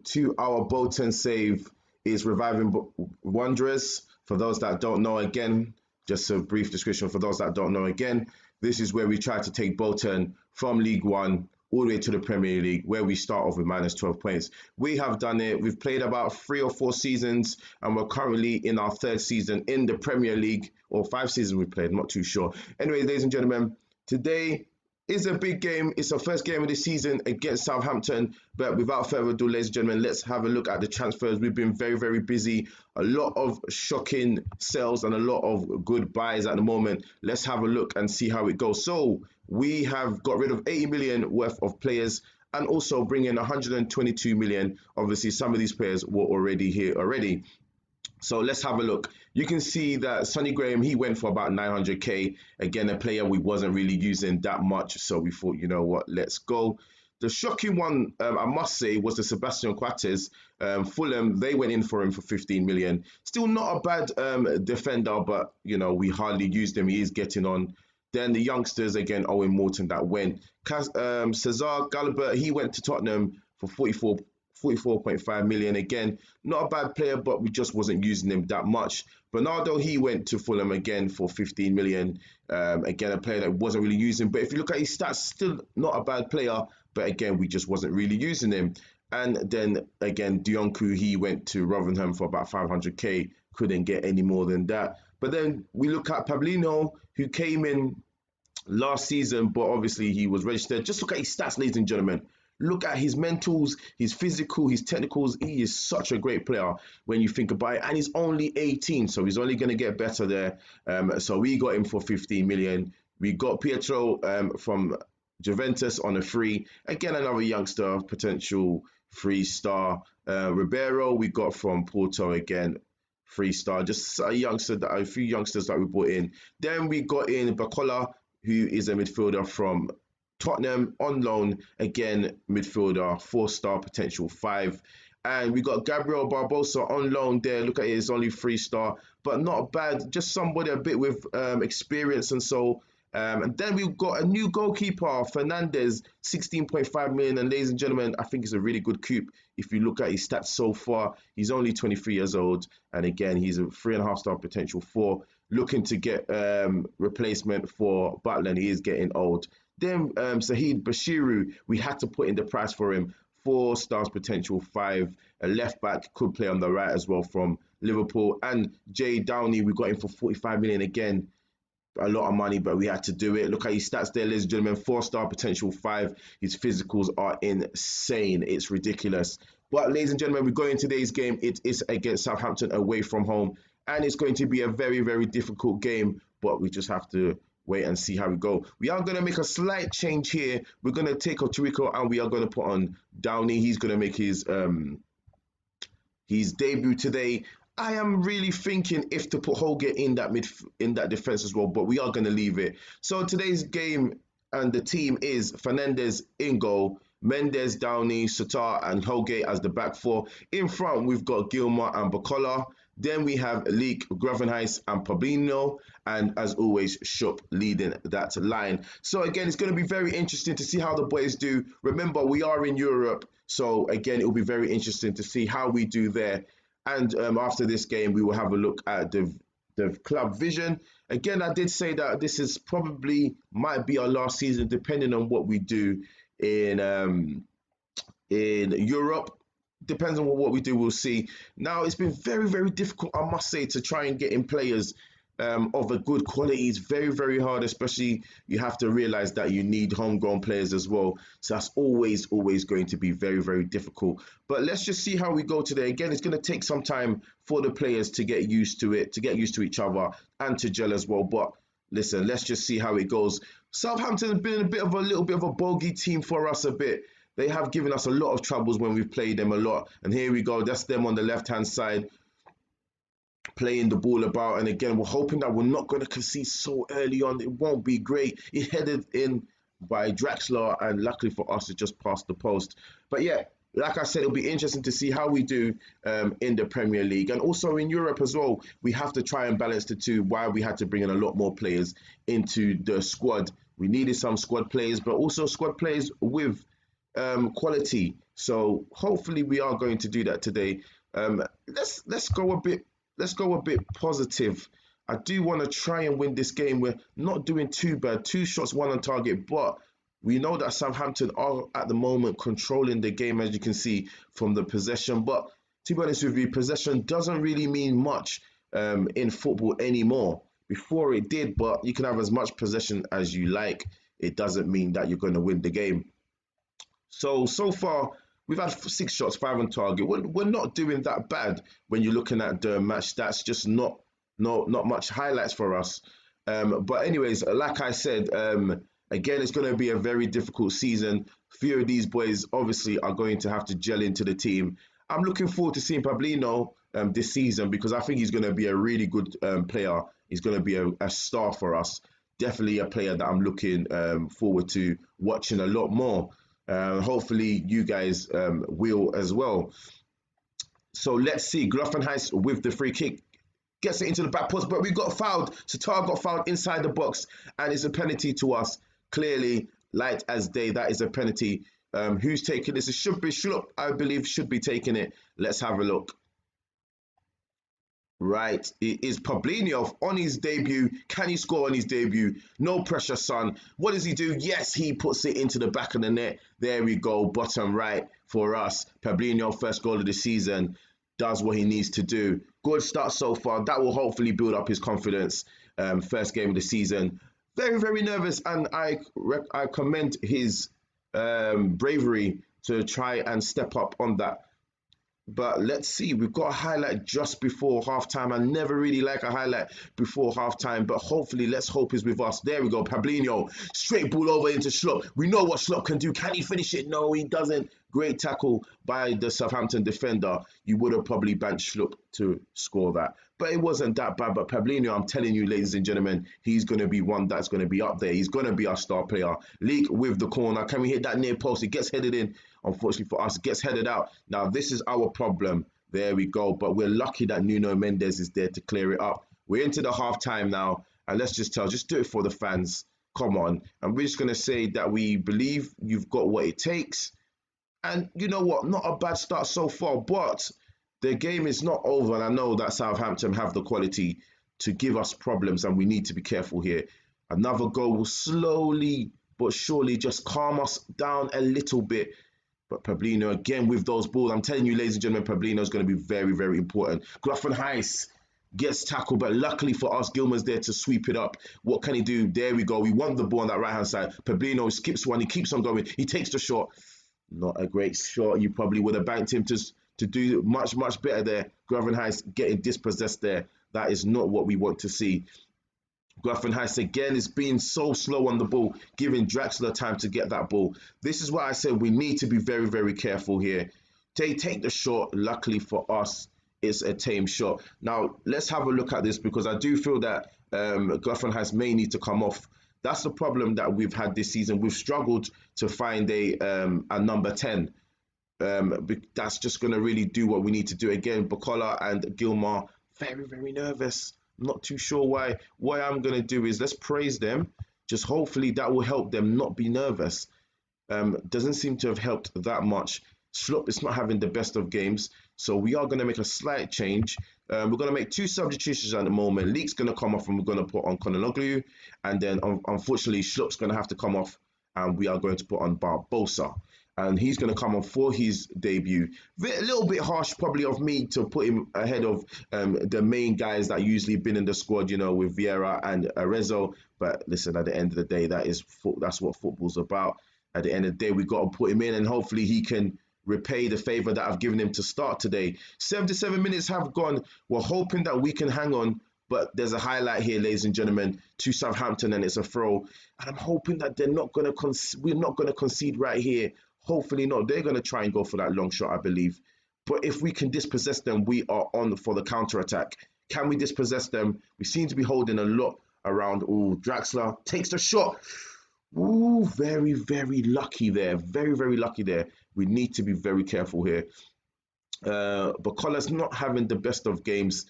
to our Bolton save is Reviving Wanderers. For those that don't know, again, just a brief description for those that don't know, again, this is where we try to take Bolton from League One all the way to the Premier League, where we start off with minus 12 points. We have done it. We've played about 3 or 4 seasons, and we're currently in our 3rd season in the Premier League, or 5 seasons we've played, I'm not too sure. Anyway, ladies and gentlemen, today is a big game. It's our first game of the season against Southampton. But without further ado, ladies and gentlemen, let's have a look at the transfers. We've been very, very busy. A lot of shocking sales and a lot of good buys at the moment. Let's have a look and see how it goes. So we have got rid of 80 million worth of players and also bring in 122 million. Obviously, some of these players were already here already. So let's have a look. You can see that Sonny Graham, he went for about 900k. Again, a player we wasn't really using that much. So we thought, you know what, let's go. The shocking one, I must say, was the Sebastian Coates. Fulham, they went in for him for 15 million. Still not a bad defender, but, you know, we hardly used him. He is getting on. Then the youngsters, again, Owen Morton that went. Cesar Galabert, he went to Tottenham for 44.5 million. Again, not a bad player, but we just wasn't using him that much. Bernardo, he went to Fulham again for 15 million. Again, a player that wasn't really using. But if you look at his stats, still not a bad player. But again, we just wasn't really using him. And then again, Dionku, he went to Rotherham for about 500k. Couldn't get any more than that. But then we look at Pablino, who came in last season, but obviously he was registered. Just look at his stats, ladies and gentlemen. Look at his mentals, his physical, his technicals. He is such a great player when you think about it. And he's only 18, so he's only going to get better there. So we got him for 15 million. We got Pietro from Juventus on a free. Again, another youngster, potential 3-star. Ribeiro, we got from Porto again. 3-star, just a few youngsters that we brought in. Then we got in Bacola, who is a midfielder from Tottenham on loan, again, midfielder, 4-star, potential 5. And we got Gabriel Barbosa on loan there. Look at it, it's only 3-star, but not bad. Just somebody a bit with experience and so. And then we've got a new goalkeeper, Fernandez, 16.5 million. And ladies and gentlemen, I think it's a really good coup. If you look at his stats so far, he's only 23 years old. And again, he's a 3.5-star potential 4. Looking to get replacement for Butland. He is getting old. Then Sahid Bashiru, we had to put in the price for him. 4 stars potential 5. A left back, could play on the right as well from Liverpool. And Jay Downey, we got him for 45 million again. A lot of money, but we had to do it. Look at his stats there, ladies and gentlemen. 4-star potential 5. His physicals are insane. It's ridiculous. But ladies and gentlemen, we go into today's game. It is against Southampton away from home. And it's going to be a very, very difficult game. But we just have to wait and see how we go. We are going to make a slight change here. We're going to take off Tarico and we are going to put on Downey. He's going to make his debut today. I am really thinking if to put Holgate in that defense as well, but we are going to leave it. So today's game and the team is Fernandez in goal, Mendes, Downey, Satar and Holgate as the back 4. In front, we've got Gilmore and Bacola. Then we have Leek, Gravenhuis and Pablino. And as always, Schupp leading that line. So again, it's going to be very interesting to see how the boys do. Remember, we are in Europe. So again, it will be very interesting to see how we do there. And after this game, we will have a look at the club vision. Again, I did say that this is probably might be our last season, depending on what we do in Europe. Depends on what we do, we'll see. Now, it's been very, very difficult, I must say, to try and get in players of a good quality. It's very, very hard, especially you have to realize that you need homegrown players as well. So that's always going to be very, very difficult. But let's just see how we go today. Again, it's going to take some time for the players to get used to it, to get used to each other and to gel as well. But listen, let's just see how it goes. Southampton have been a little bit of a bogey team for us a bit. They have given us a lot of troubles when we've played them a lot. And here we go. That's them on the left-hand side, playing the ball about. And again, we're hoping that we're not going to concede so early on. It won't be great. It headed in by Draxler, and luckily for us, it just passed the post. But yeah, like I said, it'll be interesting to see how we do in the Premier League. And also in Europe as well, we have to try and balance the two, why we had to bring in a lot more players into the squad. We needed some squad players, but also squad players with quality. So hopefully we are going to do that today. Let's go a bit positive. I do want to try and win this game. We're not doing too bad. 2 shots, 1 on target, but we know that Southampton are at the moment controlling the game, as you can see from the possession. But to be honest with you, possession doesn't really mean much in football anymore. Before it did, but you can have as much possession as you like. It doesn't mean that you're going to win the game. So far, we've had 6 shots, 5 on target. We're not doing that bad when you're looking at the match stats. Just not much highlights for us. But anyways, like I said, again, it's going to be a very difficult season. A few of these boys obviously are going to have to gel into the team. I'm looking forward to seeing Pablino this season because I think he's going to be a really good player. He's going to be a star for us. Definitely a player that I'm looking forward to watching a lot more. Hopefully you guys will as well. So let's see. Grafenhuis with the free kick. Gets it into the back post, but we got fouled. Satar got fouled inside the box, and it's a penalty to us. Clearly, light as day, that is a penalty. Who's taking this? It should be Schlupp, I believe, should be taking it. Let's have a look. Right, it is Pablino on his debut. Can he score on his debut? No pressure, son. What does he do? Yes, he puts it into the back of the net. There we go, bottom right for us. Pablino, first goal of the season, does what he needs to do. Good start so far. That will hopefully build up his confidence. First game of the season. Very, very nervous, and I commend his bravery to try and step up on that. But let's see, we've got a highlight just before halftime. I never really like a highlight before halftime, but hopefully, let's hope is with us. There we go, Pablino, straight ball over into Schlupp. We know what Schlupp can do. Can he finish it? No, he doesn't. Great tackle by the Southampton defender. You would have probably benched Schlupp to score that. But it wasn't that bad. But Pablino, I'm telling you, ladies and gentlemen, he's going to be one that's going to be up there. He's going to be our star player. Leak with the corner. Can we hit that near post? It gets headed in. Unfortunately for us, it gets headed out. Now, this is our problem. There we go. But we're lucky that Nuno Mendes is there to clear it up. We're into the half-time now. And let's just do it for the fans. Come on. And we're just going to say that we believe you've got what it takes. And you know what? Not a bad start so far. But the game is not over. And I know that Southampton have the quality to give us problems. And we need to be careful here. Another goal will slowly but surely just calm us down a little bit. But Pablino, again, with those balls, I'm telling you, ladies and gentlemen, Pablino is going to be very, very important. Grafenhuis gets tackled, but luckily for us, Gilman's there to sweep it up. What can he do? There we go. We want the ball on that right-hand side. Pablino skips one. He keeps on going. He takes the shot. Not a great shot. You probably would have banked him to do much, much better there. Grafenhuis getting dispossessed there. That is not what we want to see. Grafenhuis again is being so slow on the ball, giving Draxler time to get that ball. This is why I said we need to be very, very careful here. Take the shot. Luckily for us, it's a tame shot. Now, let's have a look at this because I do feel that Grafenhuis may need to come off. That's the problem that we've had this season. We've struggled to find a number 10. That's just going to really do what we need to do. Again, Bukola and Gilmar, very, very nervous. I'm not too sure why. What I'm going to do is let's praise them. Just hopefully that will help them not be nervous. Doesn't seem to have helped that much. Schlupp is not having the best of games. So we are going to make a slight change. We're going to make 2 substitutions at the moment. Leak's going to come off and we're going to put on Kononoglu. And then unfortunately, Schlupp's going to have to come off and we are going to put on Barbosa. And he's going to come on for his debut. A little bit harsh probably of me to put him ahead of the main guys that usually been in the squad, you know, with Vieira and Arezzo. But listen, at the end of the day, that's what football's about. At the end of the day, we got to put him in and hopefully he can repay the favour that I've given him to start today. 77 minutes have gone. We're hoping that we can hang on. But there's a highlight here, ladies and gentlemen, to Southampton, and it's a throw. And I'm hoping that we're not going to concede right here. Hopefully not. They're going to try and go for that long shot, I believe. But if we can dispossess them, we are on for the counter-attack. Can we dispossess them? We seem to be holding a lot around. Ooh, Draxler takes the shot. Ooh, very, very lucky there. Very, very lucky there. We need to be very careful here. Bukola's not having the best of games.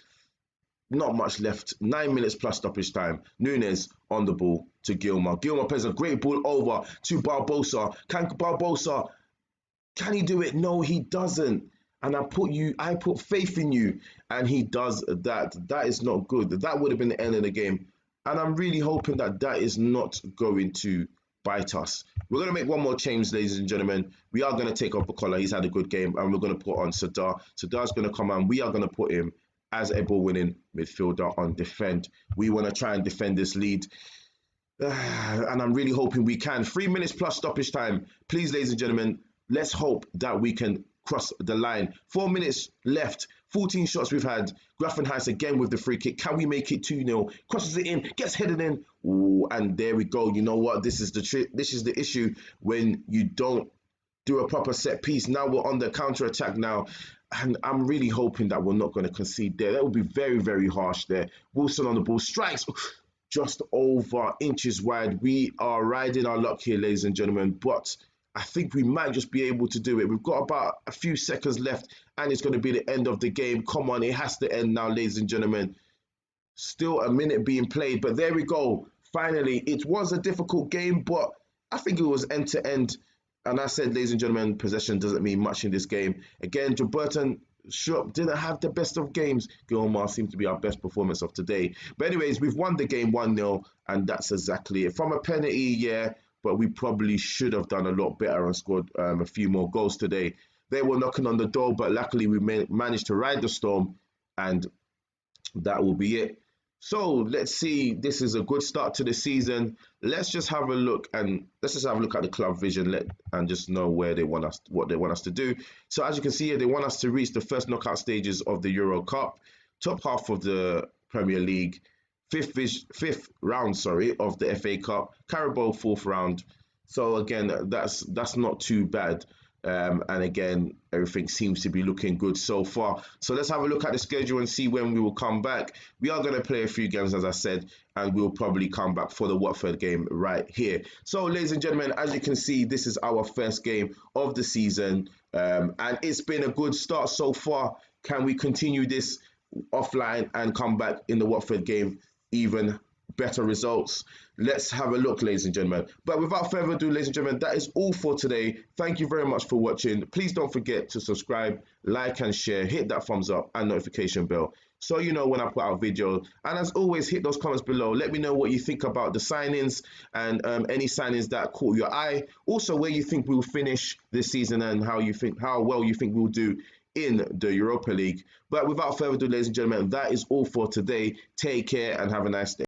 Not much left. 9 minutes plus stoppage time. Nunes on the ball to Gilmar. Gilmar plays a great ball over to Barbosa. Can Barbosa Can he do it? No, he doesn't. And I put faith in you, and he does that. That is not good. That would have been the end of the game. And I'm really hoping that that is not going to bite us. We're going to make one more change, ladies and gentlemen. We are going to take off Bukola. He's had a good game, and we're going to put on Sadar. Sadar's going to come on. We are going to put him as a ball-winning midfielder on defend. We want to try and defend this lead. And I'm really hoping we can. 3 minutes plus stoppage time. Please, ladies and gentlemen, let's hope that we can cross the line. 4 minutes left. 14 shots we've had. Graffenhuis again with the free kick. Can we make it 2-0? Crosses it in, gets headed in. Ooh, and there we go. You know what? This is the issue when you don't do a proper set piece. Now we're on the counter-attack now. And I'm really hoping that we're not going to concede there. That would be very, very harsh there. Wilson on the ball. Strikes just over inches wide. We are riding our luck here, ladies and gentlemen. But I think we might just be able to do it. We've got about a few seconds left, and it's going to be the end of the game. Come on, it has to end now, ladies and gentlemen. Still a minute being played, but there we go. Finally, it was a difficult game, but I think it was end-to-end. And I said, ladies and gentlemen, possession doesn't mean much in this game. Again, Joe Burton didn't have the best of games. Gilmar seemed to be our best performance of today. But anyways, we've won the game 1-0, and that's exactly it. From a penalty, yeah, but we probably should have done a lot better and scored a few more goals today. They were knocking on the door, but luckily we managed to ride the storm, and that will be it. So let's see. This is a good start to the season. Let's just have a look at the club vision and just know where they want us, what they want us to do. So as you can see here, they want us to reach the first knockout stages of the Euro Cup, top half of the Premier League, fifth round of the FA Cup, Carabao fourth round. So again, that's not too bad. And again, everything seems to be looking good so far. So let's have a look at the schedule and see when we will come back. We are going to play a few games, as I said, and we'll probably come back for the Watford game right here. So ladies and gentlemen, as you can see, this is our first game of the season, and it's been a good start so far. Can we continue this offline and come back in the Watford game even better results? Let's have a look, ladies and gentlemen. But without further ado, ladies and gentlemen, that is all for today. Thank you very much for watching. Please don't forget to subscribe, like and share, hit that thumbs up and notification bell so you know when I put out videos. And as always, hit those comments below. Let me know what you think about the signings and any signings that caught your eye. Also, where you think we'll finish this season and how well you think we'll do in the Europa League. But without further ado, ladies and gentlemen, that is all for today. Take care and have a nice day.